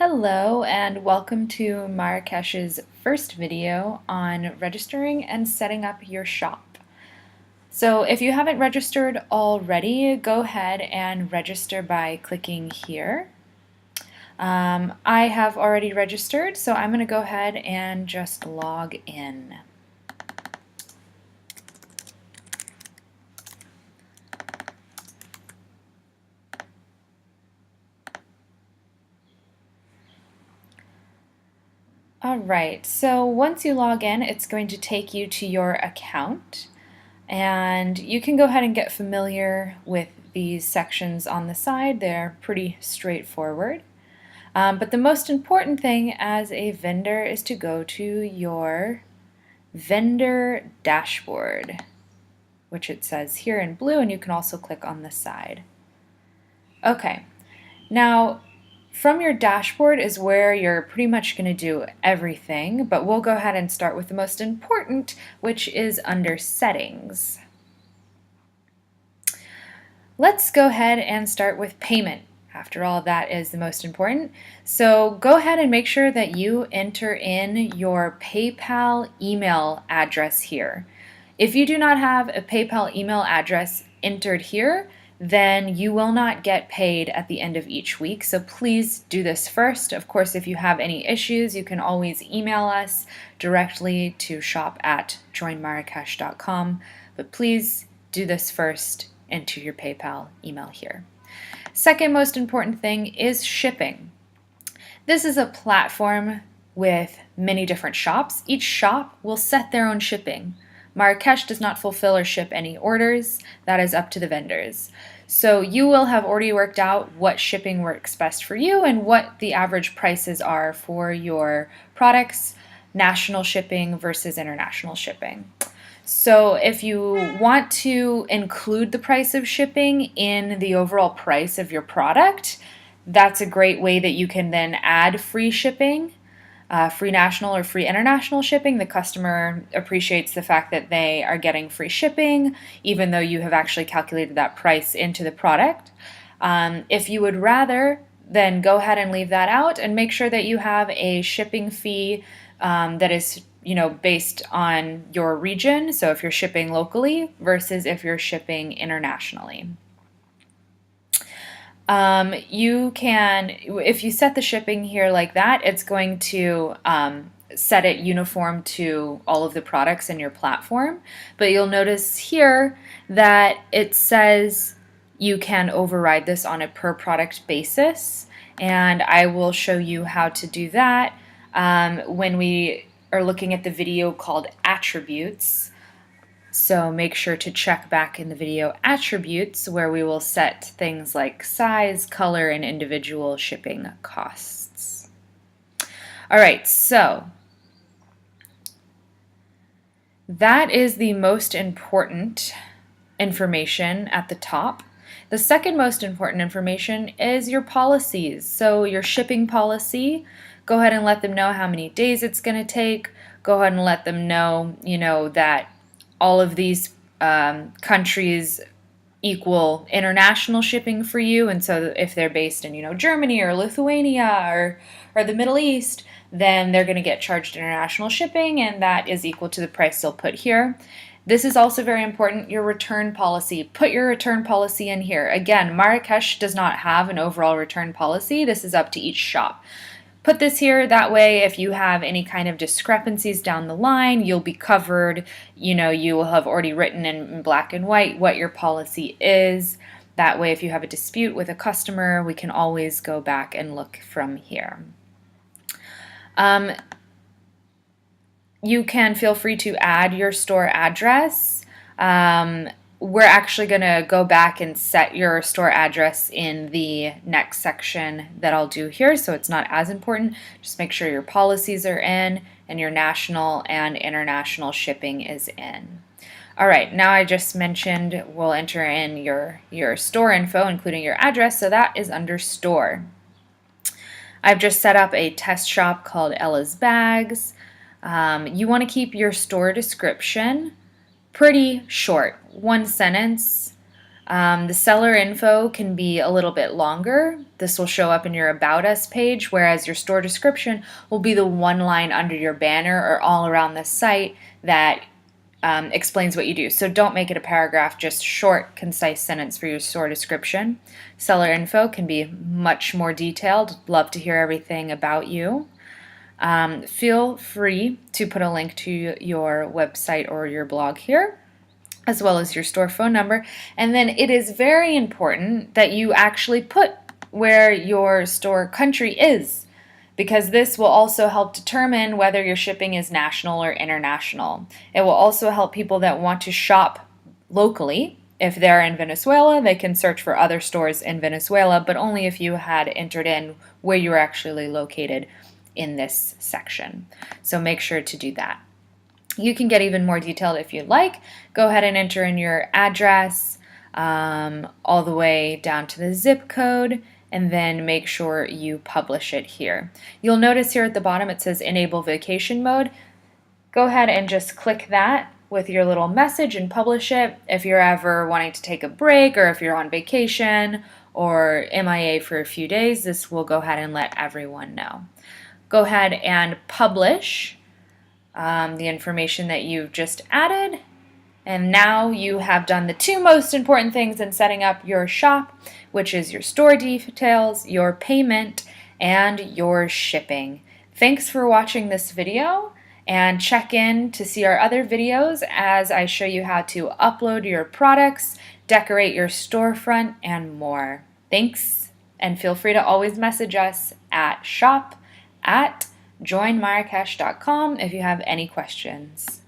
Hello and welcome to Marrakesh's first video on registering and setting up your shop. So if you haven't registered already, go ahead and register by clicking here. I have already registered, so I'm going to go ahead and just log in. Alright, so once you log in, it's going to take you to your account, and you can go ahead and get familiar with these sections on the side. They're pretty straightforward. But the most important thing as a vendor is to go to your vendor dashboard, which it says here in blue, and you can also click on the side. Okay, now from your dashboard is where you're pretty much going to do everything, but we'll go ahead and start with the most important, which is under settings. Let's go ahead and start with payment. After all, that is the most important. So go ahead and make sure that you enter in your PayPal email address here. If you do not have a PayPal email address entered here, then you will not get paid at the end of each week. So please do this first. Of course, if you have any issues, you can always email us directly to shop@joinmarrakesh.com. But please do this first. Enter your PayPal email here. Second most important thing is shipping. This is a platform with many different shops. Each shop will set their own shipping. Marrakesh does not fulfill or ship any orders. That is up to the vendors. So you will have already worked out what shipping works best for you and what the average prices are for your products, national shipping versus international shipping. So if you want to include the price of shipping in the overall price of your product, that's a great way that you can then add free shipping. Free national or free international shipping. The customer appreciates the fact that they are getting free shipping, even though you have actually calculated that price into the product. If you would rather, then go ahead and leave that out and make sure that you have a shipping fee that is based on your region. So if you're shipping locally versus if you're shipping internationally. You can, if you set the shipping here like that, it's going to set it uniform to all of the products in your platform. But you'll notice here that it says you can override this on a per product basis. And I will show you how to do that when we are looking at the video called attributes. So make sure to check back in the video attributes where we will set things like size, color, and individual shipping costs. All right, so that is the most important information at the top. The second most important information is your policies. So your shipping policy, go ahead and let them know how many days it's going to take. Go ahead and let them know, that all of these countries equal international shipping for you, and so if they're based in Germany or Lithuania or the Middle East, then they're going to get charged international shipping, and that is equal to the price they'll put here. This is also very important, your return policy. Put your return policy in here. Again, Marrakesh does not have an overall return policy. This is up to each shop. Put this here, that way if you have any kind of discrepancies down the line, you'll be covered. You will have already written in black and white what your policy is. That way if you have a dispute with a customer, we can always go back and look from here. You can feel free to add your store address. We're actually going to go back and set your store address in the next section that I'll do here, so it's not as important. Just make sure your policies are in and your national and international shipping is in. All right, now I just mentioned we'll enter in your store info, including your address, so that is under store. I've just set up a test shop called Ella's Bags. You want to keep your store description pretty short, one sentence. The seller info can be a little bit longer. This will show up in your About Us page, whereas your store description will be the one line under your banner or all around the site that explains what you do. So don't make it a paragraph, just short, concise sentence for your store description. Seller info can be much more detailed. Love to hear everything about you. Feel free to put a link to your website or your blog here, as well as your store phone number. And then it is very important that you actually put where your store country is, because this will also help determine whether your shipping is national or international. It will also help people that want to shop locally. If they're in Venezuela, they can search for other stores in Venezuela, but only if you had entered in where you were actually located in this section. So make sure to do that. You can get even more detailed if you'd like. Go ahead and enter in your address all the way down to the zip code, and then make sure you publish it here. You'll notice here at the bottom it says Enable Vacation Mode. Go ahead and just click that with your little message and publish it. If you're ever wanting to take a break, or if you're on vacation or MIA for a few days, this will go ahead and let everyone know. Go ahead and publish the information that you've just added, and now you have done the two most important things in setting up your shop, which is your store details, your payment, and your shipping. Thanks for watching this video, and check in to see our other videos as I show you how to upload your products, decorate your storefront, and more. Thanks, and feel free to always message us at shop@joinmarrakesh.com if you have any questions.